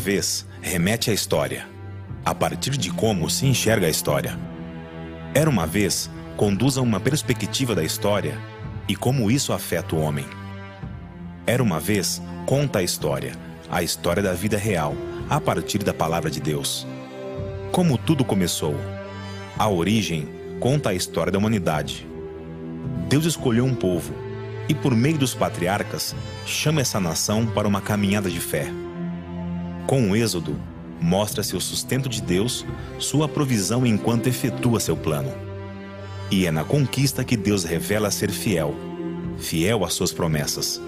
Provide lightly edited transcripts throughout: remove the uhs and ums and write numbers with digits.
vez remete à história, a partir de como se enxerga a história. Era uma vez conduz a uma perspectiva da história e como isso afeta o homem. Era uma vez conta a história da vida real, a partir da palavra de Deus. Como tudo começou. A origem conta a história da humanidade. Deus escolheu um povo e, por meio dos patriarcas, chama essa nação para uma caminhada de fé. Com o Êxodo, mostra-se o sustento de Deus, sua provisão enquanto efetua seu plano. E é na conquista que Deus revela ser fiel às suas promessas.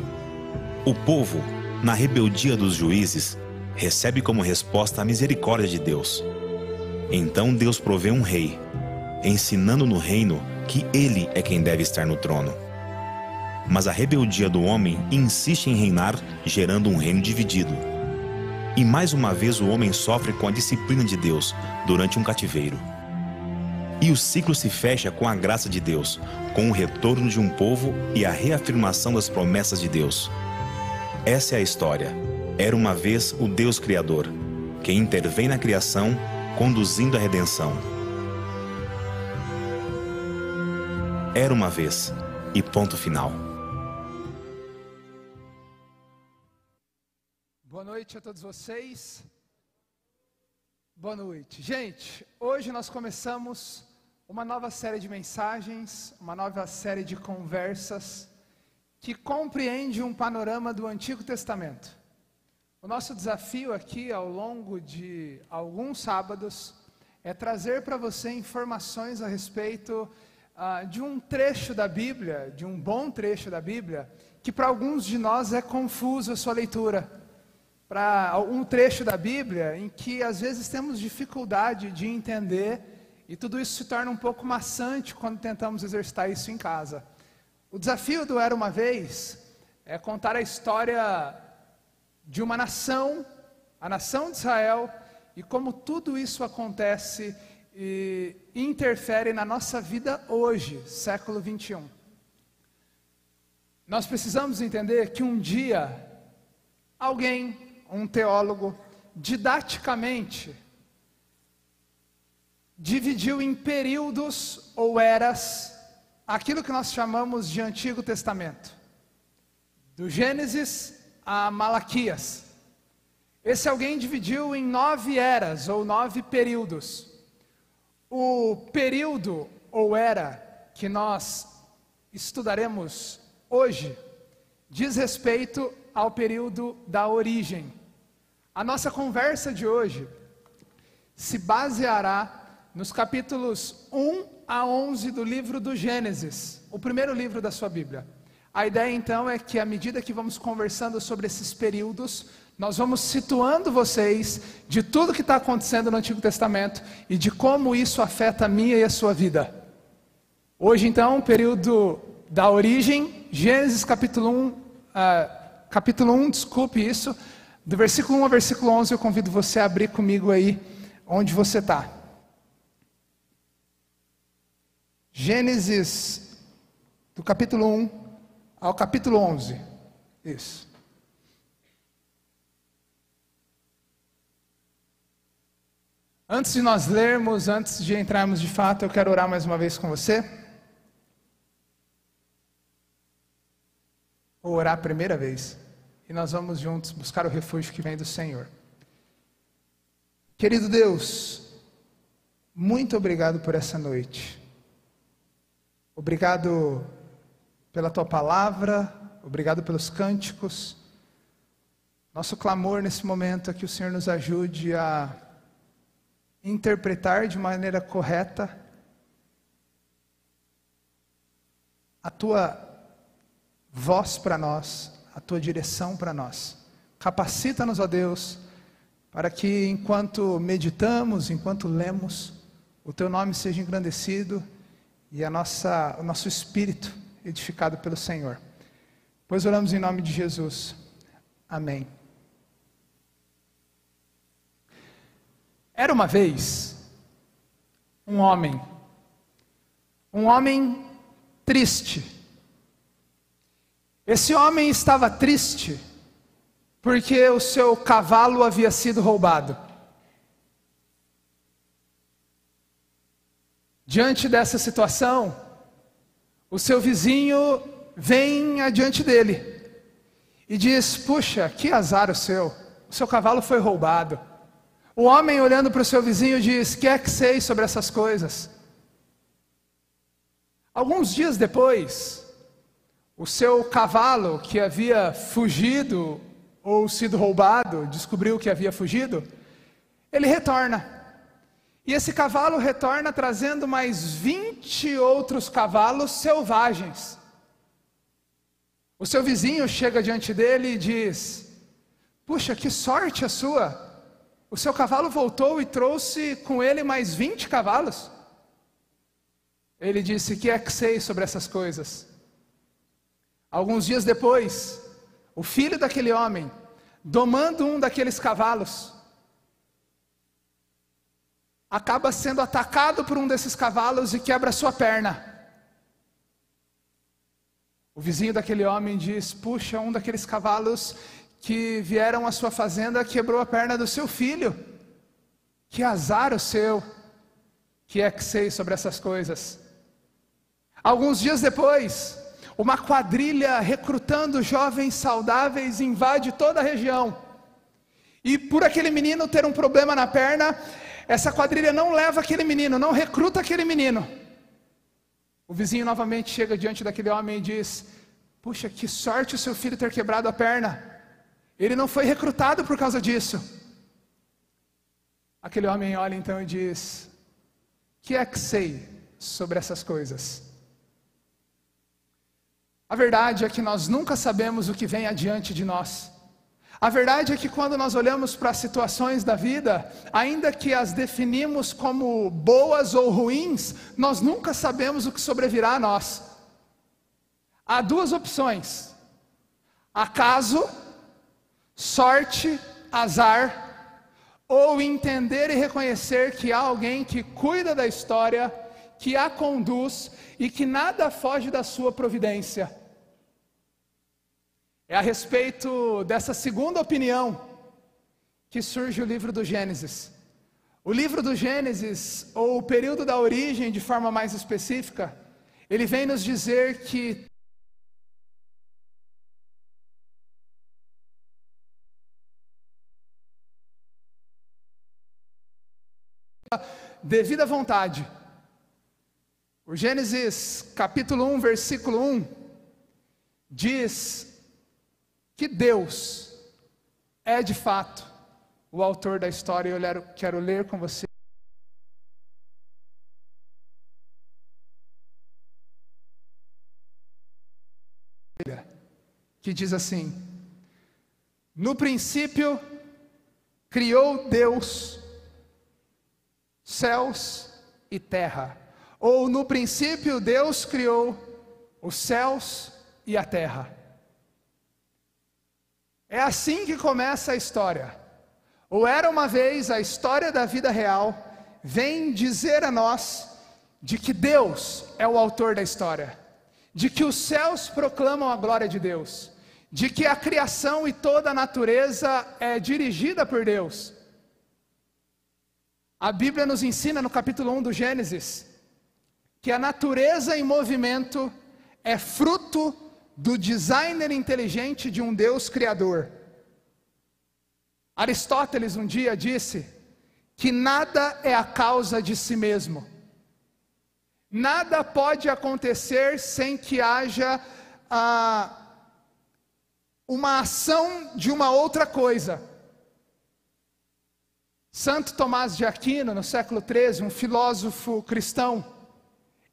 O povo, na rebeldia dos juízes, recebe como resposta a misericórdia de Deus. Então Deus provê um rei, ensinando no reino que ele é quem deve estar no trono. Mas a rebeldia do homem insiste em reinar, gerando um reino dividido. E mais uma vez o homem sofre com a disciplina de Deus durante um cativeiro. E o ciclo se fecha com a graça de Deus, com o retorno de um povo e a reafirmação das promessas de Deus. Essa é a história. Era uma vez o Deus Criador, que intervém na criação, conduzindo a redenção. Era uma vez, e ponto final. Boa noite a todos vocês. Boa noite. Gente, hoje nós começamos uma nova série de mensagens, uma nova série de conversas que compreende um panorama do Antigo Testamento. O nosso desafio aqui ao longo de alguns sábados é trazer para você informações a respeito de um trecho da Bíblia, de um bom trecho da Bíblia, que para alguns de nós é confuso a sua leitura. Para um trecho da Bíblia em que às vezes temos dificuldade de entender e tudo isso se torna um pouco maçante quando tentamos exercitar isso em casa. O desafio do Era Uma Vez é contar a história de uma nação, a nação de Israel, e como tudo isso acontece e interfere na nossa vida hoje, século 21. Nós precisamos entender que um dia, alguém, um teólogo, didaticamente, dividiu em períodos ou eras, aquilo que nós chamamos de Antigo Testamento. Do Gênesis a Malaquias. Esse alguém dividiu em 9 eras ou 9 períodos. O período ou era que nós estudaremos hoje diz respeito ao período da origem. A nossa conversa de hoje se baseará nos capítulos 1 a 11 do livro do Gênesis, o primeiro livro da sua Bíblia. A ideia então é que à medida que vamos conversando sobre esses períodos, nós vamos situando vocês de tudo que está acontecendo no Antigo Testamento e de como isso afeta a minha e a sua vida. Hoje então, o período da origem, Gênesis capítulo 1, do versículo 1 ao versículo 11, eu convido você a abrir comigo aí onde você está. Gênesis, do capítulo 1 ao capítulo 11. Isso. Antes de nós lermos, antes de entrarmos de fato, eu quero orar mais uma vez com você. Vou orar a primeira vez. E nós vamos juntos buscar o refúgio que vem do Senhor. Querido Deus, muito obrigado por essa noite. Obrigado pela Tua Palavra, obrigado pelos cânticos. Nosso clamor nesse momento é que o Senhor nos ajude a interpretar de maneira correta a Tua voz para nós, a Tua direção para nós. Capacita-nos, ó Deus, para que enquanto meditamos, enquanto lemos, o Teu nome seja engrandecido e o nosso espírito edificado pelo Senhor. Pois oramos em nome de Jesus. Amém. Era uma vez um homem triste. Esse homem estava triste porque o seu cavalo havia sido roubado. Diante dessa situação, o seu vizinho vem adiante dele e diz: puxa, que azar o seu cavalo foi roubado. O homem, olhando para o seu vizinho, diz: que é que sei sobre essas coisas? Alguns dias depois, o seu cavalo, que havia fugido ou sido roubado, descobriu que havia fugido, ele retorna. E esse cavalo retorna trazendo mais 20 outros cavalos selvagens. O seu vizinho chega diante dele e diz: puxa, que sorte a sua! O seu cavalo voltou e trouxe com ele mais 20 cavalos. Ele disse: que é que sei sobre essas coisas? Alguns dias depois, o filho daquele homem, domando um daqueles cavalos, acaba sendo atacado por um desses cavalos e quebra sua perna. O vizinho daquele homem diz: puxa, um daqueles cavalos que vieram à sua fazenda quebrou a perna do seu filho. Que azar o seu! Que é que sei sobre essas coisas? Alguns dias depois, uma quadrilha recrutando jovens saudáveis invade toda a região. E por aquele menino ter um problema na perna, essa quadrilha não leva aquele menino, não recruta aquele menino. O vizinho novamente chega diante daquele homem e diz: puxa, que sorte o seu filho ter quebrado a perna. Ele não foi recrutado por causa disso. Aquele homem olha então e diz: que é que sei sobre essas coisas? A verdade é que nós nunca sabemos o que vem adiante de nós. A verdade é que quando nós olhamos para as situações da vida, ainda que as definimos como boas ou ruins, nós nunca sabemos o que sobrevirá a nós. Há duas opções: acaso, sorte, azar, ou entender e reconhecer que há alguém que cuida da história, que a conduz e que nada foge da sua providência. É a respeito dessa segunda opinião que surge o livro do Gênesis. O livro do Gênesis, ou o período da origem de forma mais específica, ele vem nos dizer que devido à vontade. O Gênesis capítulo 1, versículo 1, diz que Deus é de fato o autor da história. Eu quero ler com você. Que diz assim: no princípio criou Deus céus e terra. Ou no princípio Deus criou os céus e a terra. É assim que começa a história. Ou era uma vez, a história da vida real vem dizer a nós de que Deus é o autor da história, de que os céus proclamam a glória de Deus, de que a criação e toda a natureza é dirigida por Deus. A Bíblia nos ensina no capítulo 1 do Gênesis que a natureza em movimento é fruto do designer inteligente de um Deus criador. Aristóteles um dia disse que nada é a causa de si mesmo. Nada pode acontecer sem que haja uma ação de uma outra coisa. Santo Tomás de Aquino, no século XIII, um filósofo cristão,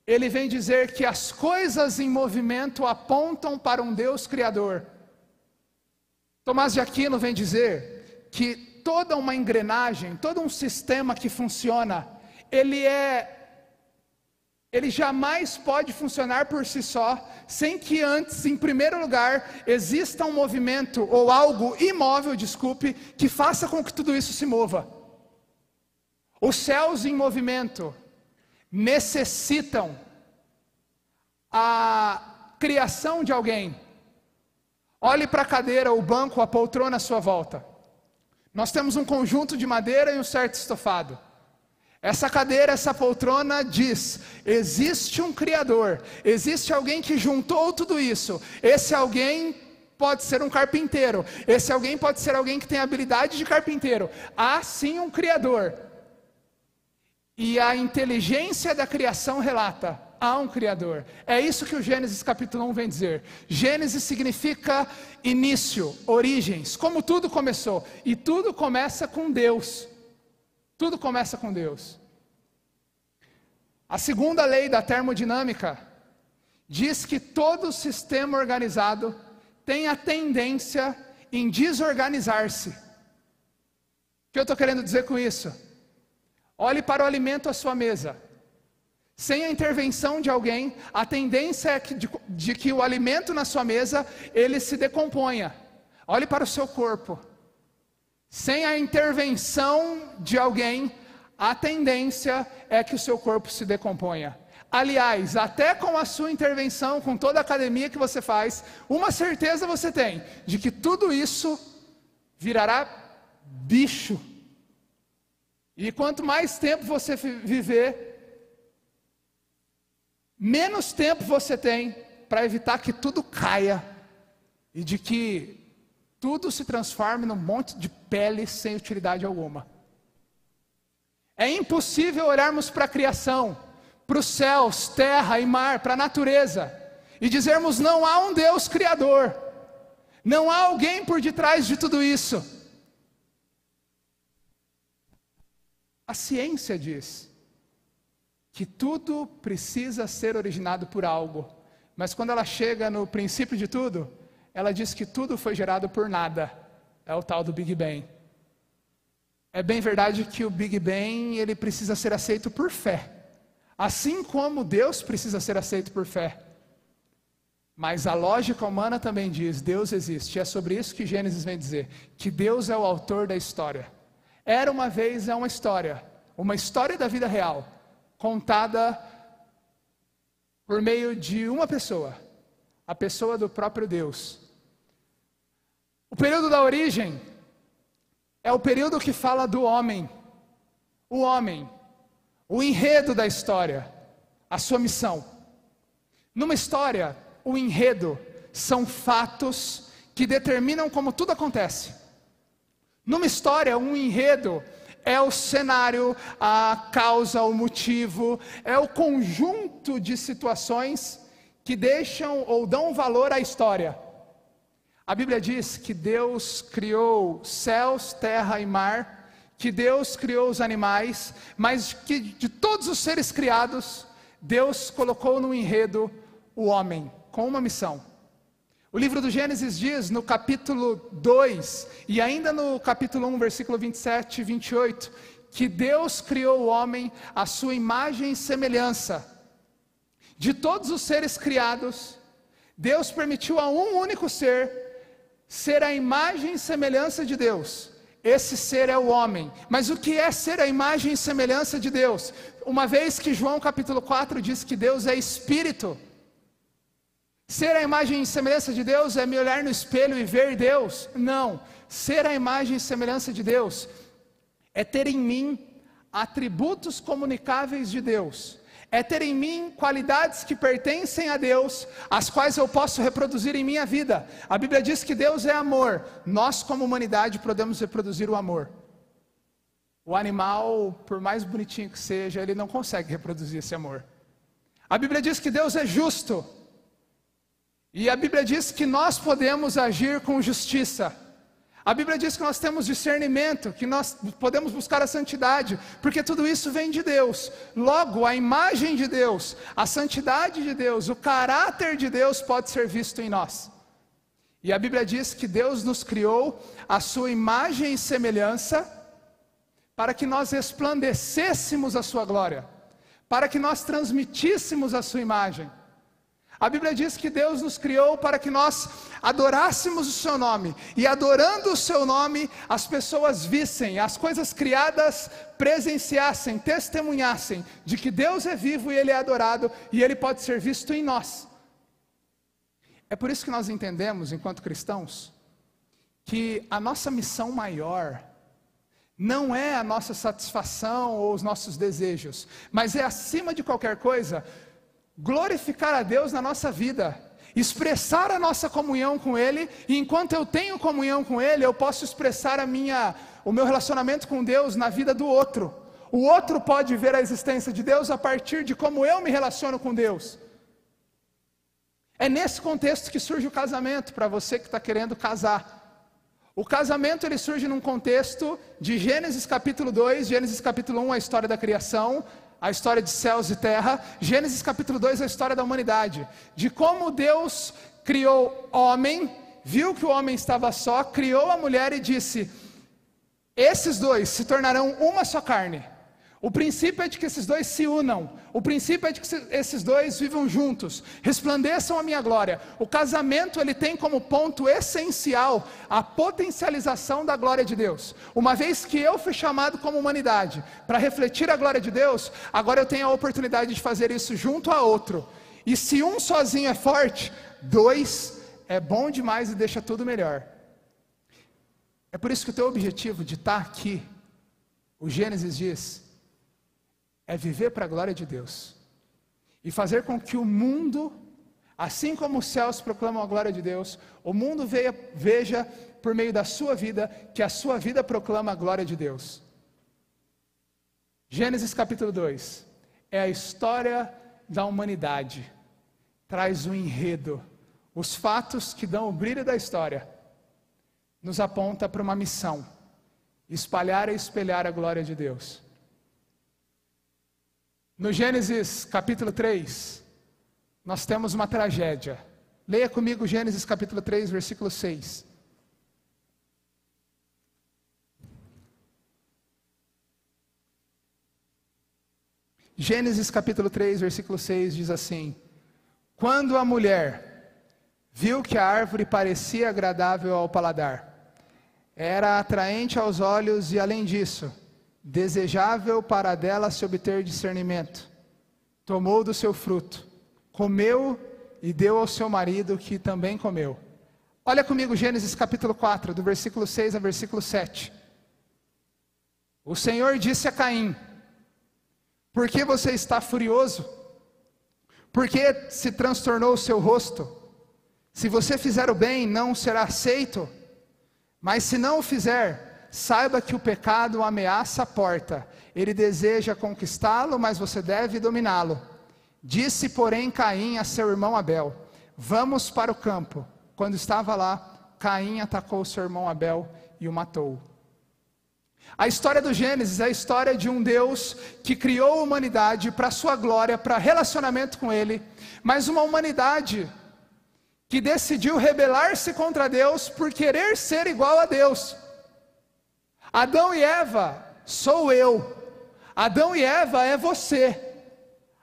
ele vem dizer que as coisas em movimento apontam para um Deus criador. Tomás de Aquino vem dizer que toda uma engrenagem, todo um sistema que funciona, ele jamais pode funcionar por si só, sem que antes, em primeiro lugar, exista um movimento ou algo imóvel, que faça com que tudo isso se mova. Os céus em movimento necessitam a criação de alguém. Olhe para a cadeira, o banco, a poltrona à sua volta. Nós temos um conjunto de madeira e um certo estofado. Essa cadeira, essa poltrona diz: existe um Criador, existe alguém que juntou tudo isso. Esse alguém pode ser um carpinteiro, esse alguém pode ser alguém que tem habilidade de carpinteiro. Há sim um Criador. E a inteligência da criação relata: há um Criador. É isso que o Gênesis capítulo 1 vem dizer. Gênesis significa início, origens, como tudo começou. E tudo começa com Deus. Tudo começa com Deus. A segunda lei da termodinâmica diz que todo sistema organizado tem a tendência em desorganizar-se. O que eu estou querendo dizer com isso? Olhe para o alimento à sua mesa. Sem a intervenção de alguém, a tendência é de que o alimento na sua mesa, ele se decomponha. Olhe para o seu corpo. Sem a intervenção de alguém, a tendência é que o seu corpo se decomponha. Aliás, até com a sua intervenção, com toda a academia que você faz, uma certeza você tem, de que tudo isso virará bicho. E quanto mais tempo você viver, menos tempo você tem para evitar que tudo caia e de que tudo se transforme num monte de pele sem utilidade alguma. É impossível olharmos para a criação, para os céus, terra e mar, para a natureza, e dizermos: não há um Deus criador, não há alguém por detrás de tudo isso. A ciência diz que tudo precisa ser originado por algo, mas quando ela chega no princípio de tudo, ela diz que tudo foi gerado por nada. É o tal do Big Bang. É bem verdade que o Big Bang, ele precisa ser aceito por fé. Assim como Deus precisa ser aceito por fé. Mas a lógica humana também diz: Deus existe. E é sobre isso que Gênesis vem dizer, que Deus é o autor da história. Era uma vez, é uma história da vida real, contada por meio de uma pessoa, a pessoa do próprio Deus. O período da origem é o período que fala do homem, o enredo da história, a sua missão. Numa história, o enredo são fatos que determinam como tudo acontece. Numa história, um enredo é o cenário, a causa, o motivo, é o conjunto de situações que deixam ou dão valor à história. A Bíblia diz que Deus criou céus, terra e mar, que Deus criou os animais, mas que de todos os seres criados, Deus colocou no enredo o homem, com uma missão. O livro do Gênesis diz, no capítulo 2, e ainda no capítulo 1, versículo 27 e 28, que Deus criou o homem à sua imagem e semelhança. De todos os seres criados, Deus permitiu a um único ser a imagem e semelhança de Deus. Esse ser é o homem. Mas o que é ser a imagem e semelhança de Deus? Uma vez que João capítulo 4 diz que Deus é Espírito. Ser a imagem e semelhança de Deus é me olhar no espelho e ver Deus? Não. Ser a imagem e semelhança de Deus é ter em mim atributos comunicáveis de Deus. É ter em mim qualidades que pertencem a Deus, as quais eu posso reproduzir em minha vida. A Bíblia diz que Deus é amor. Nós, como humanidade, podemos reproduzir o amor. O animal, por mais bonitinho que seja, ele não consegue reproduzir esse amor. A Bíblia diz que Deus é justo. E a Bíblia diz que nós podemos agir com justiça. A Bíblia diz que nós temos discernimento, que nós podemos buscar a santidade, porque tudo isso vem de Deus. Logo, a imagem de Deus, a santidade de Deus, o caráter de Deus pode ser visto em nós. E a Bíblia diz que Deus nos criou a sua imagem e semelhança, para que nós resplandecêssemos a sua glória, para que nós transmitíssemos a sua imagem. A Bíblia diz que Deus nos criou para que nós adorássemos o seu nome, e adorando o seu nome, as pessoas vissem, as coisas criadas presenciassem, testemunhassem de que Deus é vivo e Ele é adorado, e Ele pode ser visto em nós. É por isso que nós entendemos, enquanto cristãos, que a nossa missão maior não é a nossa satisfação ou os nossos desejos, mas é, acima de qualquer coisa, glorificar a Deus na nossa vida, expressar a nossa comunhão com Ele, e enquanto eu tenho comunhão com Ele, eu posso expressar o meu relacionamento com Deus na vida do outro. O outro pode ver a existência de Deus a partir de como eu me relaciono com Deus. É nesse contexto que surge o casamento, para você que está querendo casar. O casamento ele surge num contexto de Gênesis capítulo 2, Gênesis capítulo 1, a história da criação, a história de céus e terra, Gênesis capítulo 2, a história da humanidade, de como Deus criou homem, viu que o homem estava só, criou a mulher e disse: esses dois se tornarão uma só carne. O princípio é de que esses dois se unam, o princípio é de que esses dois vivam juntos, resplandeçam a minha glória. O casamento ele tem como ponto essencial a potencialização da glória de Deus. Uma vez que eu fui chamado como humanidade para refletir a glória de Deus, agora eu tenho a oportunidade de fazer isso junto a outro. E se um sozinho é forte, dois é bom demais e deixa tudo melhor. É por isso que o teu objetivo de estar aqui, o Gênesis diz, é viver para a glória de Deus e fazer com que o mundo, assim como os céus proclamam a glória de Deus, o mundo veja por meio da sua vida que a sua vida proclama a glória de Deus. Gênesis capítulo 2 é a história da humanidade, traz o enredo, os fatos que dão o brilho da história, nos aponta para uma missão: espalhar e espelhar a glória de Deus. No Gênesis capítulo 3, nós temos uma tragédia. Leia comigo Gênesis capítulo 3, versículo 6. Gênesis capítulo 3, versículo 6 diz assim: quando a mulher viu que a árvore parecia agradável ao paladar, era atraente aos olhos e, além disso, desejável para dela se obter discernimento, tomou do seu fruto, comeu e deu ao seu marido, que também comeu. Olha comigo Gênesis capítulo 4, do versículo 6 ao versículo 7. O Senhor disse a Caim: por que você está furioso? Por que se transtornou o seu rosto? Se você fizer o bem, não será aceito, mas se não o fizer, saiba que o pecado ameaça a porta, ele deseja conquistá-lo, mas você deve dominá-lo. Disse, porém, Caim a seu irmão Abel: vamos para o campo. Quando estava lá, Caim atacou seu irmão Abel e o matou. A história do Gênesis é a história de um Deus que criou a humanidade para a sua glória, para relacionamento com Ele, mas uma humanidade que decidiu rebelar-se contra Deus por querer ser igual a Deus. Adão e Eva sou eu, Adão e Eva é você.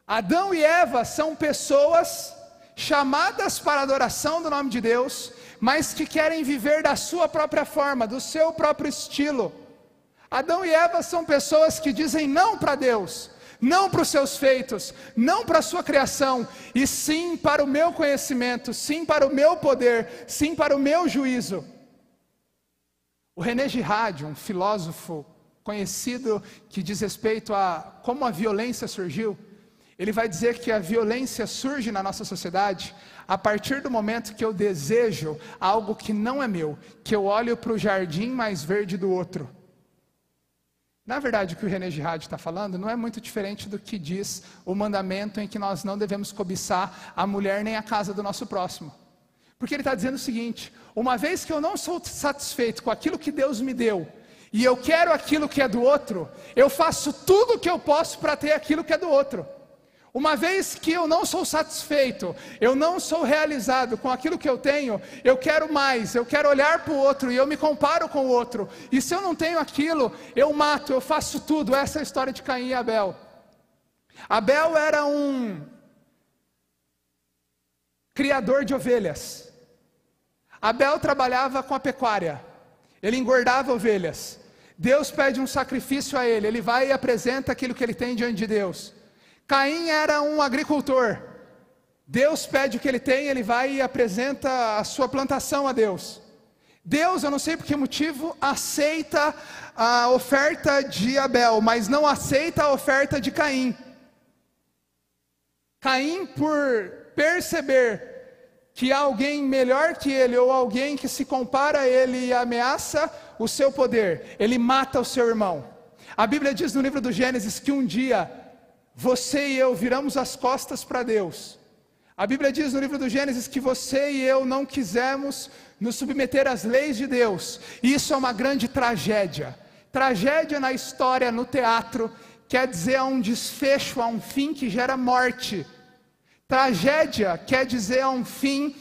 Adão e Eva são pessoas chamadas para a adoração do nome de Deus, mas que querem viver da sua própria forma, do seu próprio estilo. Adão e Eva são pessoas que dizem não para Deus, não para os seus feitos, não para a sua criação, e sim para o meu conhecimento, sim para o meu poder, sim para o meu juízo. O René Girard, um filósofo conhecido que diz respeito a como a violência surgiu, ele vai dizer que a violência surge na nossa sociedade a partir do momento que eu desejo algo que não é meu, que eu olho para o jardim mais verde do outro. Na verdade, o que o René Girard está falando não é muito diferente do que diz o mandamento em que nós não devemos cobiçar a mulher nem a casa do nosso próximo. Porque ele está dizendo o seguinte: uma vez que eu não sou satisfeito com aquilo que Deus me deu, e eu quero aquilo que é do outro, eu faço tudo o que eu posso para ter aquilo que é do outro. Uma vez que eu não sou satisfeito, eu não sou realizado com aquilo que eu tenho, eu quero mais, eu quero olhar para o outro e eu me comparo com o outro. E se eu não tenho aquilo, eu mato, eu faço tudo. Essa é a história de Caim e Abel. Abel era um criador de ovelhas. Abel trabalhava com a pecuária, ele engordava ovelhas. Deus pede um sacrifício a ele, ele vai e apresenta aquilo que ele tem diante de Deus. Caim era um agricultor, Deus pede o que ele tem, ele vai e apresenta a sua plantação a Deus. Deus, eu não sei por que motivo, aceita a oferta de Abel, mas não aceita a oferta de Caim. Caim, por perceber que há alguém melhor que ele, ou alguém que se compara a ele e ameaça o seu poder, ele mata o seu irmão. A Bíblia diz no livro do Gênesis que um dia, você e eu viramos as costas para Deus. A Bíblia diz no livro do Gênesis que você e eu não quisemos nos submeter às leis de Deus. E isso é uma grande tragédia. Tragédia na história, no teatro, quer dizer a um desfecho, a um fim que gera morte. Tragédia quer dizer a um fim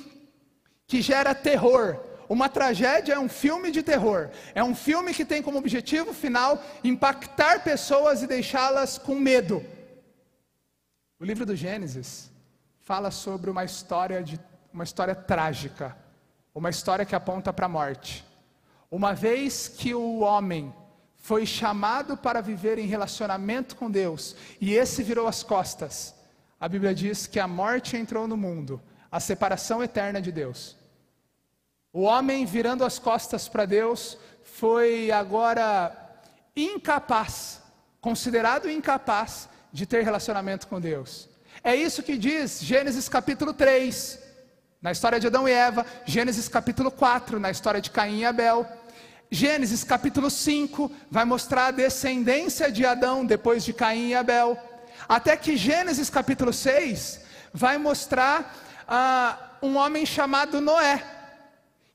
que gera terror. Uma tragédia é um filme de terror. É um filme que tem como objetivo final impactar pessoas e deixá-las com medo. O livro do Gênesis fala sobre uma história trágica, uma história que aponta para a morte. Uma vez que o homem foi chamado para viver em relacionamento com Deus, e esse virou as costas, a Bíblia diz que a morte entrou no mundo, a separação eterna de Deus. O homem virando as costas para Deus foi agora incapaz, considerado incapaz de ter relacionamento com Deus. É isso que diz Gênesis capítulo 3, na história de Adão e Eva, Gênesis capítulo 4, na história de Caim e Abel. Gênesis capítulo 5 vai mostrar a descendência de Adão depois de Caim e Abel. Até que Gênesis capítulo 6 vai mostrar um homem chamado Noé,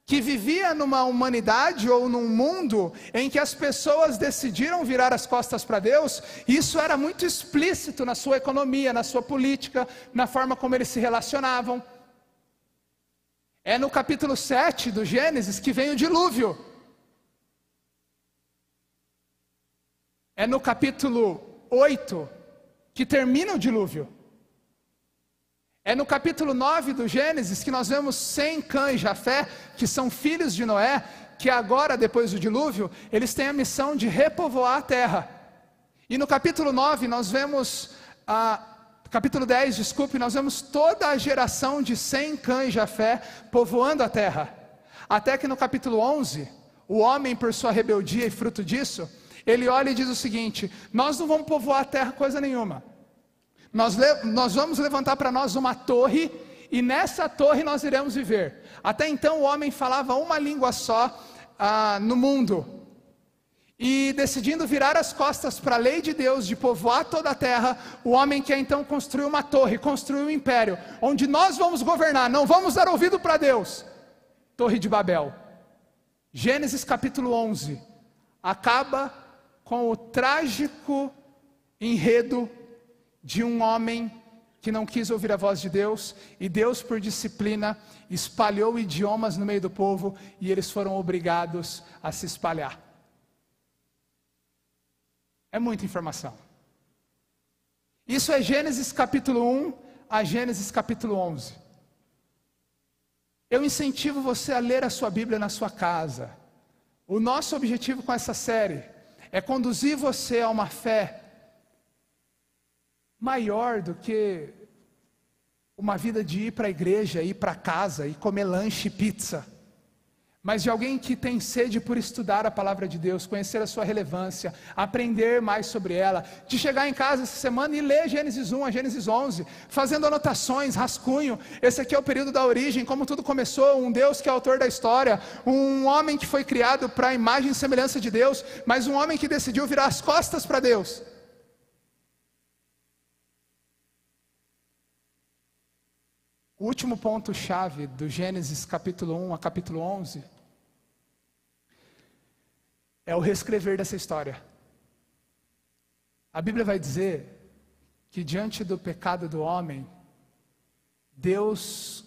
que vivia numa humanidade ou num mundo em que as pessoas decidiram virar as costas para Deus. Isso era muito explícito na sua economia, na sua política, na forma como eles se relacionavam. É no capítulo 7 do Gênesis que vem o dilúvio. É no capítulo 8 que termina o dilúvio. É no capítulo 9 do Gênesis que nós vemos Sem, Cã e Jafé, que são filhos de Noé, que agora, depois do dilúvio, eles têm a missão de repovoar a terra. E no capítulo 9 nós vemos, capítulo 10, desculpe, nós vemos toda a geração de Sem, Cã e Jafé povoando a terra. Até que no capítulo 11, o homem, por sua rebeldia e fruto disso, ele olha e diz o seguinte: nós não vamos povoar a terra coisa nenhuma. Nós vamos levantar para nós uma torre, e nessa torre nós iremos viver. Até então o homem falava uma língua só no mundo. E decidindo virar as costas para a lei de Deus, de povoar toda a terra, o homem quer então construir uma torre, construir um império, onde nós vamos governar, não vamos dar ouvido para Deus. Torre de Babel. Gênesis capítulo 11 acaba com o trágico enredo de um homem que não quis ouvir a voz de Deus, e Deus, por disciplina, espalhou idiomas no meio do povo, e eles foram obrigados a se espalhar. É muita informação. Isso é Gênesis capítulo 1 a Gênesis capítulo 11. Eu incentivo você a ler a sua Bíblia na sua casa. O nosso objetivo com essa série é conduzir você a uma fé maior do que uma vida de ir para a igreja, ir para casa e comer lanche e pizza, mas de alguém que tem sede por estudar a palavra de Deus, conhecer a sua relevância, aprender mais sobre ela, de chegar em casa essa semana e ler Gênesis 1 a Gênesis 11, fazendo anotações, rascunho. Esse aqui é o período da origem, como tudo começou, um Deus que é autor da história, um homem que foi criado para a imagem e semelhança de Deus, mas um homem que decidiu virar as costas para Deus. O último ponto-chave do Gênesis capítulo 1 a capítulo 11 é o reescrever dessa história. A Bíblia vai dizer que diante do pecado do homem, Deus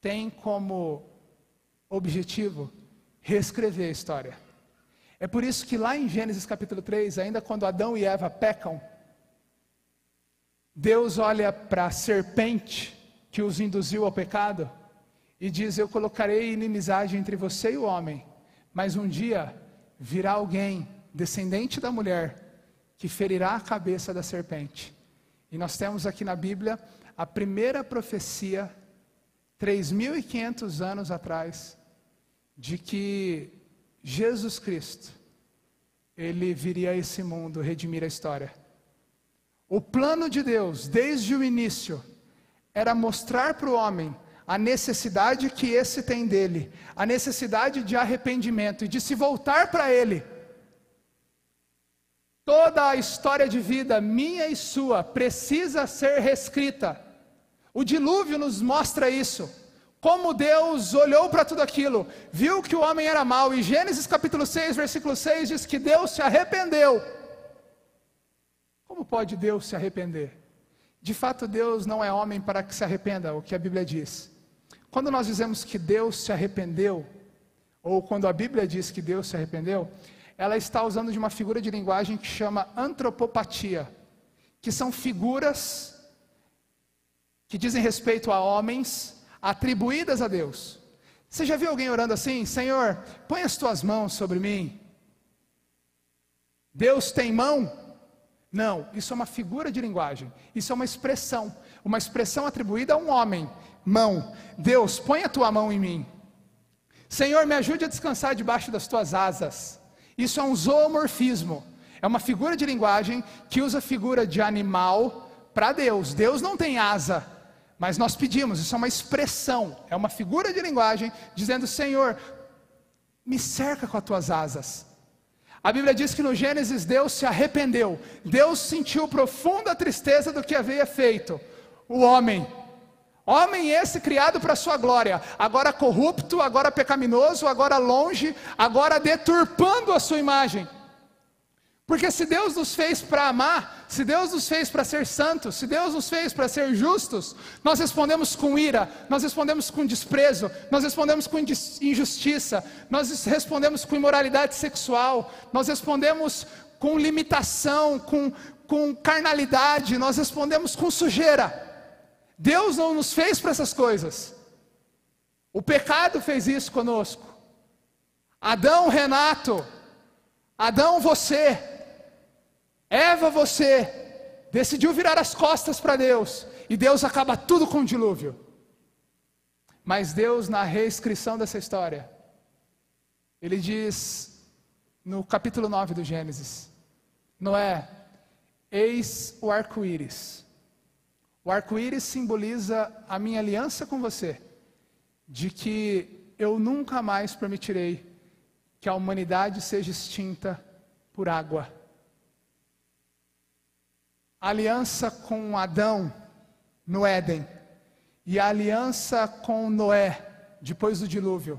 tem como objetivo reescrever a história. É por isso que lá em Gênesis capítulo 3, ainda quando Adão e Eva pecam, Deus olha para a serpente que os induziu ao pecado e diz: eu colocarei inimizade entre você e o homem, mas um dia virá alguém, descendente da mulher, que ferirá a cabeça da serpente. E nós temos aqui na Bíblia a primeira profecia, 3.500 anos atrás, de que Jesus Cristo, Ele viria a esse mundo redimir a história. O plano de Deus, desde o início, era mostrar para o homem a necessidade que esse tem dele, a necessidade de arrependimento e de se voltar para Ele. Toda a história de vida, minha e sua, precisa ser reescrita. O dilúvio nos mostra isso. Como Deus olhou para tudo aquilo, viu que o homem era mau, e Gênesis capítulo 6, versículo 6 diz que Deus se arrependeu. Como pode Deus se arrepender? De fato, Deus não é homem para que se arrependa, o que a Bíblia diz. Quando nós dizemos que Deus se arrependeu, ou quando a Bíblia diz que Deus se arrependeu, ela está usando de uma figura de linguagem que chama antropopatia, que são figuras que dizem respeito a homens, atribuídas a Deus. Você já viu alguém orando assim? Senhor, põe as tuas mãos sobre mim. Deus tem mão? Não, isso é uma figura de linguagem. Isso é uma expressão atribuída a um homem. Mão. Deus, põe a tua mão em mim. Senhor, me ajude a descansar debaixo das tuas asas. Isso é um zoomorfismo. É uma figura de linguagem que usa a figura de animal para Deus. Deus não tem asa, mas nós pedimos. Isso é uma expressão. É uma figura de linguagem dizendo: Senhor, me cerca com as tuas asas. A Bíblia diz que no Gênesis Deus se arrependeu. Deus sentiu profunda tristeza do que havia feito. O homem. Homem esse criado para a sua glória, agora corrupto, agora pecaminoso, agora longe, agora deturpando a sua imagem. Porque se Deus nos fez para amar, se Deus nos fez para ser santos, se Deus nos fez para ser justos, nós respondemos com ira, nós respondemos com desprezo, nós respondemos com injustiça, nós respondemos com imoralidade sexual, nós respondemos com limitação, com carnalidade, nós respondemos com sujeira. Deus não nos fez para essas coisas. O pecado fez isso conosco. Adão, Renato, Adão, você, Eva, você, decidiu virar as costas para Deus, e Deus acaba tudo com o dilúvio. Mas Deus, na reescrição dessa história, Ele diz, no capítulo 9 do Gênesis, Noé, eis o arco-íris. O arco-íris simboliza a minha aliança com você, de que eu nunca mais permitirei que a humanidade seja extinta por água. A aliança com Adão no Éden e a aliança com Noé depois do dilúvio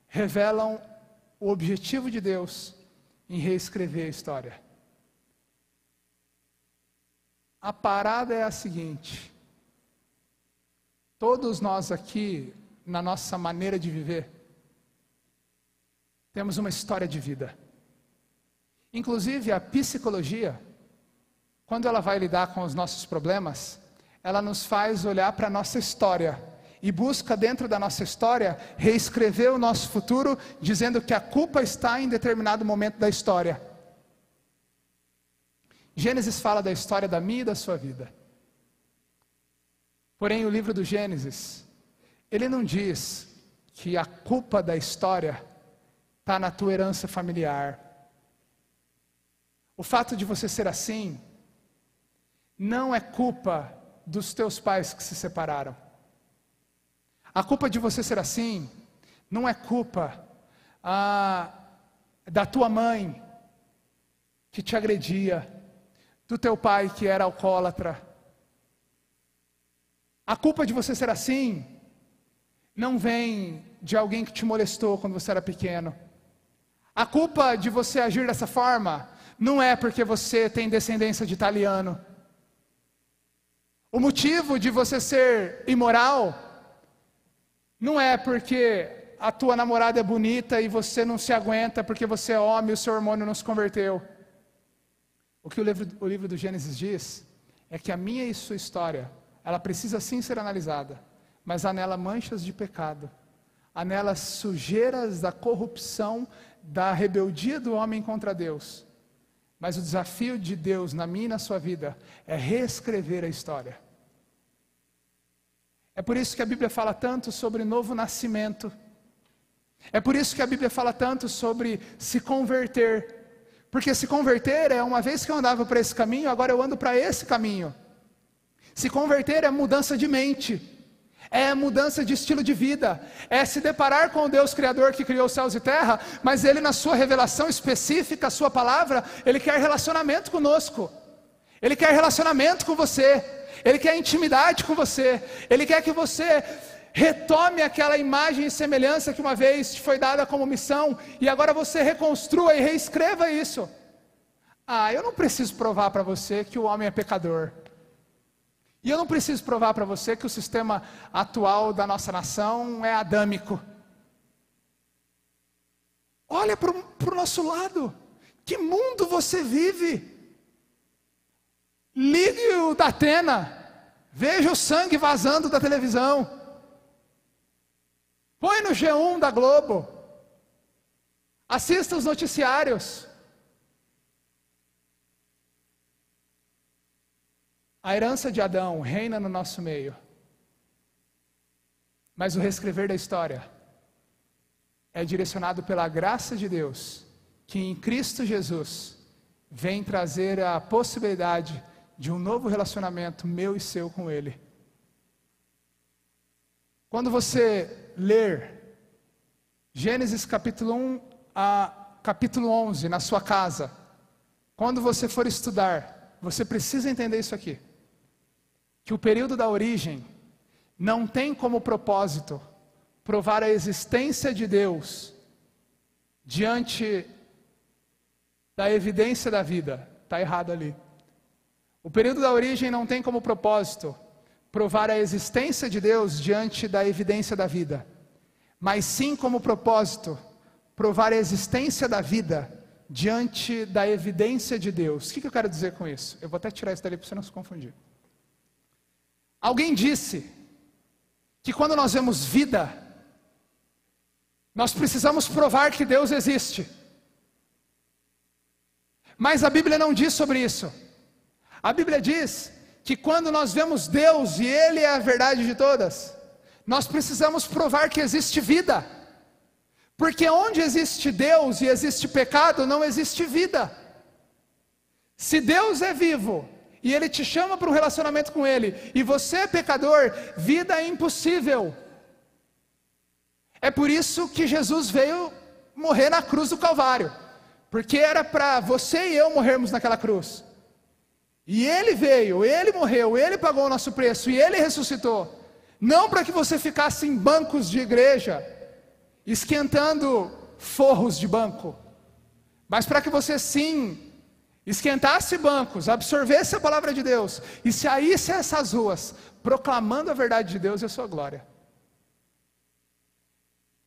revelam o objetivo de Deus em reescrever a história. A parada é a seguinte: todos nós aqui, na nossa maneira de viver, temos uma história de vida. Inclusive a psicologia, quando ela vai lidar com os nossos problemas, ela nos faz olhar para a nossa história e busca dentro da nossa história reescrever o nosso futuro, dizendo que a culpa está em determinado momento da história. Gênesis fala da história da minha e da sua vida. Porém, o livro do Gênesis, ele não diz que a culpa da história está na tua herança familiar. O fato de você ser assim não é culpa dos teus pais que se separaram. A culpa de você ser assim não é culpa da tua mãe que te agredia, do teu pai que era alcoólatra. A culpa de você ser assim não vem de alguém que te molestou quando você era pequeno. A culpa de você agir dessa forma não é porque você tem descendência de italiano. O motivo de você ser imoral não é porque a tua namorada é bonita e você não se aguenta porque você é homem e o seu hormônio não se converteu. O que o livro do Gênesis diz é que a minha e sua história, ela precisa sim ser analisada, mas há nela manchas de pecado, há nela sujeiras da corrupção, da rebeldia do homem contra Deus. Mas o desafio de Deus na minha e na sua vida é reescrever a história. É por isso que a Bíblia fala tanto sobre novo nascimento. É por isso que a Bíblia fala tanto sobre se converter. Porque se converter é uma vez que eu andava para esse caminho, agora eu ando para esse caminho. Se converter é mudança de mente, é mudança de estilo de vida, é se deparar com o Deus Criador que criou os céus e terra, mas Ele na sua revelação específica, a sua palavra, Ele quer relacionamento conosco, Ele quer relacionamento com você, Ele quer intimidade com você, Ele quer que você retome aquela imagem e semelhança que uma vez te foi dada como missão, e agora você reconstrua e reescreva isso. Eu não preciso provar para você que o homem é pecador. E eu não preciso provar para você que o sistema atual da nossa nação é adâmico. Olha para o nosso lado. Que mundo você vive? Ligue o da Atena. Veja o sangue vazando da televisão. Põe no G1 da Globo. Assista os noticiários. A herança de Adão reina no nosso meio. Mas o reescrever da história é direcionado pela graça de Deus, que em Cristo Jesus vem trazer a possibilidade de um novo relacionamento meu e seu com Ele. Quando você ler Gênesis capítulo 1 a capítulo 11 na sua casa, quando você for estudar, você precisa entender isso aqui. Que o período da origem não tem como propósito provar a existência de Deus diante da evidência da vida. Está errado ali. O período da origem não tem como propósito provar a existência de Deus diante da evidência da vida, mas sim como propósito provar a existência da vida diante da evidência de Deus. O que eu quero dizer com isso? Eu vou até tirar isso dali para você não se confundir. Alguém disse que quando nós vemos vida, nós precisamos provar que Deus existe. Mas a Bíblia não diz sobre isso. A Bíblia diz que quando nós vemos Deus e Ele é a verdade de todas, nós precisamos provar que existe vida. Porque onde existe Deus e existe pecado, não existe vida. Se Deus é vivo e Ele te chama para um relacionamento com Ele, e você é pecador, vida é impossível. É por isso que Jesus veio morrer na cruz do Calvário, porque era para você e eu morrermos naquela cruz. E Ele veio, Ele morreu, Ele pagou o nosso preço, e Ele ressuscitou. Não para que você ficasse em bancos de igreja, esquentando forros de banco, mas para que você sim esquentasse bancos, absorvesse a palavra de Deus e saísse a essas ruas proclamando a verdade de Deus e a sua glória.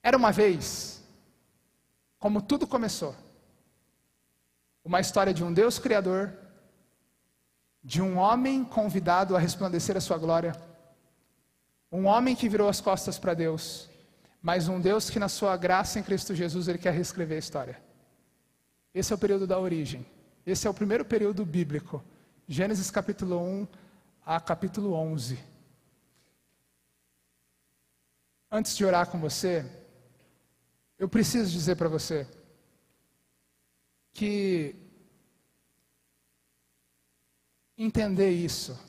Era uma vez, como tudo começou, uma história de um Deus criador, de um homem convidado a resplandecer a sua glória, um homem que virou as costas para Deus, mas um Deus que na sua graça em Cristo Jesus Ele quer reescrever a história. Esse é o período da origem. Esse é o primeiro período bíblico, Gênesis capítulo 1 a capítulo 11. Antes de orar com você, eu preciso dizer para você que entender isso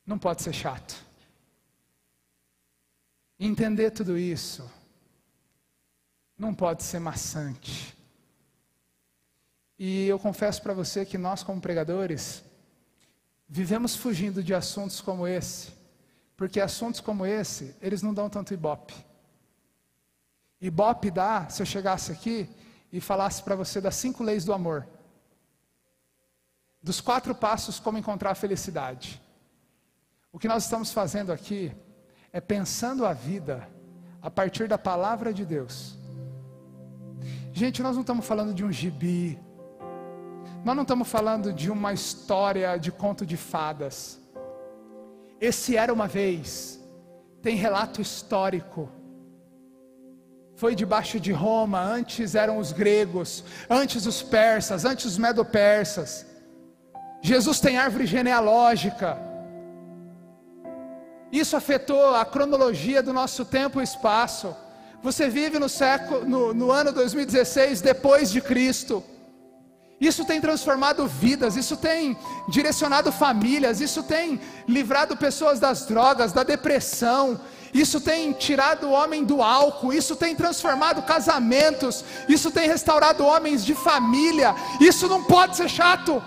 não pode ser chato. Entender tudo isso não pode ser maçante. E eu confesso para você que nós, como pregadores, vivemos fugindo de assuntos como esse, porque assuntos como esse, eles não dão tanto ibope. Ibope dá se eu chegasse aqui e falasse para você das 5 leis do amor, dos 4 passos como encontrar a felicidade. O que nós estamos fazendo aqui é pensando a vida a partir da palavra de Deus. Gente, nós não estamos falando de um gibi, nós não estamos falando de uma história de conto de fadas. Esse era uma vez, tem relato histórico. Foi debaixo de Roma, antes eram os gregos, antes os persas, antes os medo-persas. Jesus tem árvore genealógica. Isso afetou a cronologia do nosso tempo e espaço. Você vive no ano 2016 depois de Cristo. Isso tem transformado vidas, isso tem direcionado famílias, isso tem livrado pessoas das drogas, da depressão, isso tem tirado o homem do álcool, isso tem transformado casamentos, isso tem restaurado homens de família. Isso não pode ser chato.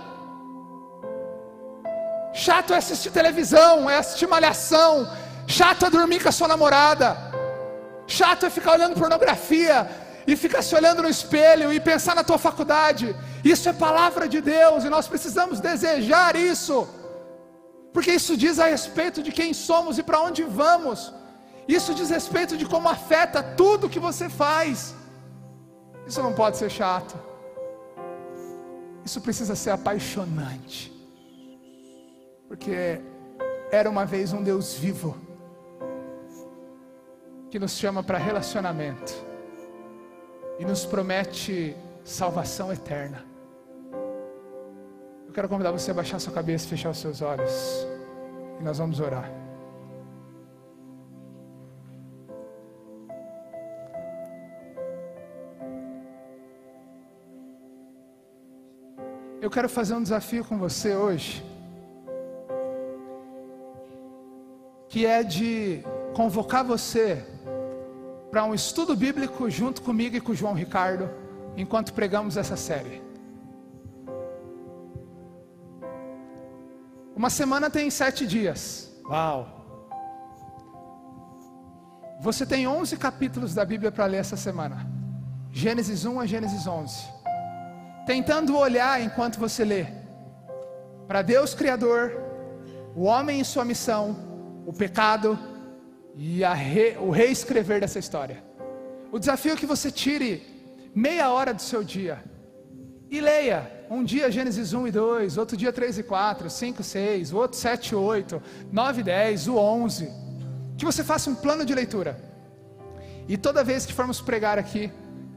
Chato é assistir televisão, é assistir malhação, chato é dormir com a sua namorada, chato é ficar olhando pornografia e ficar se olhando no espelho e pensar na tua faculdade. Isso é palavra de Deus e nós precisamos desejar isso, porque isso diz a respeito de quem somos e para onde vamos. Isso diz respeito de como afeta tudo que você faz. Isso não pode ser chato. Isso precisa ser apaixonante, porque era uma vez um Deus vivo que nos chama para relacionamento e nos promete salvação eterna. Eu quero convidar você a baixar sua cabeça e fechar os seus olhos, e nós vamos orar. Eu quero fazer um desafio com você hoje, que é de convocar você para um estudo bíblico junto comigo e com o João Ricardo, enquanto pregamos essa série. Uma semana tem 7 dias. Uau! Você tem 11 capítulos da Bíblia para ler essa semana. Gênesis 1 a Gênesis 11. Tentando olhar enquanto você lê para Deus Criador, o homem em sua missão, o pecado e o reescrever dessa história. O desafio é que você tire meia hora do seu dia e leia um dia Gênesis 1 e 2, outro dia 3 e 4, 5 e 6, o outro 7 e 8, 9 e 10, o 11. Que você faça um plano de leitura. E toda vez que formos pregar aqui,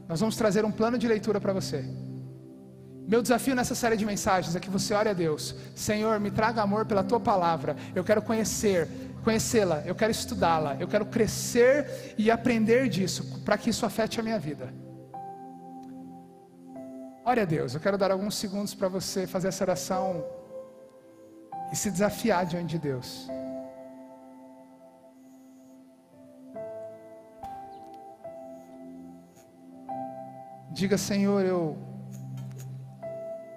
nós vamos trazer um plano de leitura para você. Meu desafio nessa série de mensagens é que você ore a Deus: Senhor, me traga amor pela Tua palavra. Eu quero conhecê-la, eu quero estudá-la, eu quero crescer e aprender disso, para que isso afete a minha vida. Ore a Deus. Eu quero dar alguns segundos para você fazer essa oração e se desafiar diante de Deus. Diga: Senhor, eu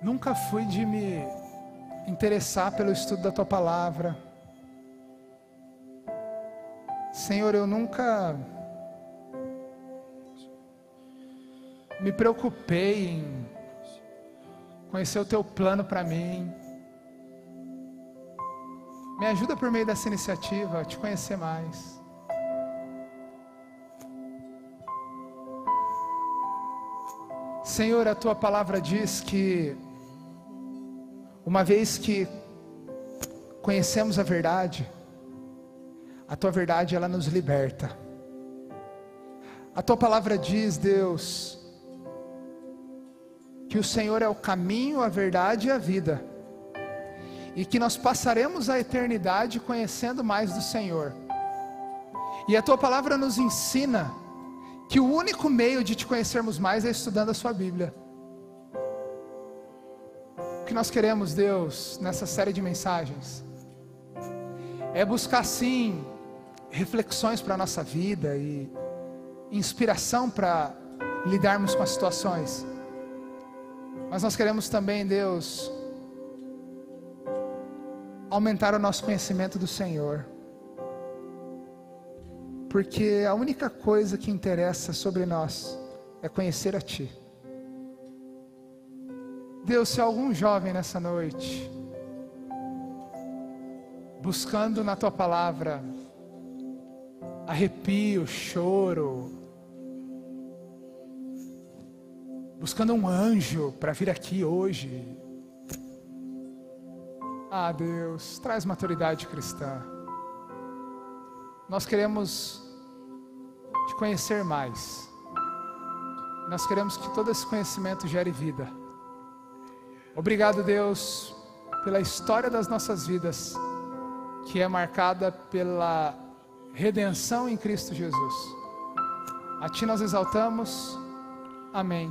nunca fui de me interessar pelo estudo da Tua palavra. Senhor, eu nunca me preocupei em conhecer o Teu plano para mim. Me ajuda por meio dessa iniciativa a Te conhecer mais. Senhor, a Tua palavra diz que uma vez que conhecemos a verdade, a Tua verdade ela nos liberta. A Tua palavra diz, Deus, que o Senhor é o caminho, a verdade e a vida, e que nós passaremos a eternidade conhecendo mais do Senhor. E a Tua palavra nos ensina que o único meio de Te conhecermos mais é estudando a Sua Bíblia. O que nós queremos, Deus, nessa série de mensagens, é buscar sim reflexões para a nossa vida e inspiração para lidarmos com as situações. Mas nós queremos também, Deus, aumentar o nosso conhecimento do Senhor. Porque a única coisa que interessa sobre nós é conhecer a Ti. Deus, se algum jovem nessa noite, buscando na Tua palavra arrepio, choro, buscando um anjo para vir aqui hoje, Deus, traz maturidade cristã. Nós queremos Te conhecer mais. Nós queremos que todo esse conhecimento gere vida. Obrigado, Deus, pela história das nossas vidas, que é marcada pela redenção em Cristo Jesus. A Ti nós exaltamos. Amém.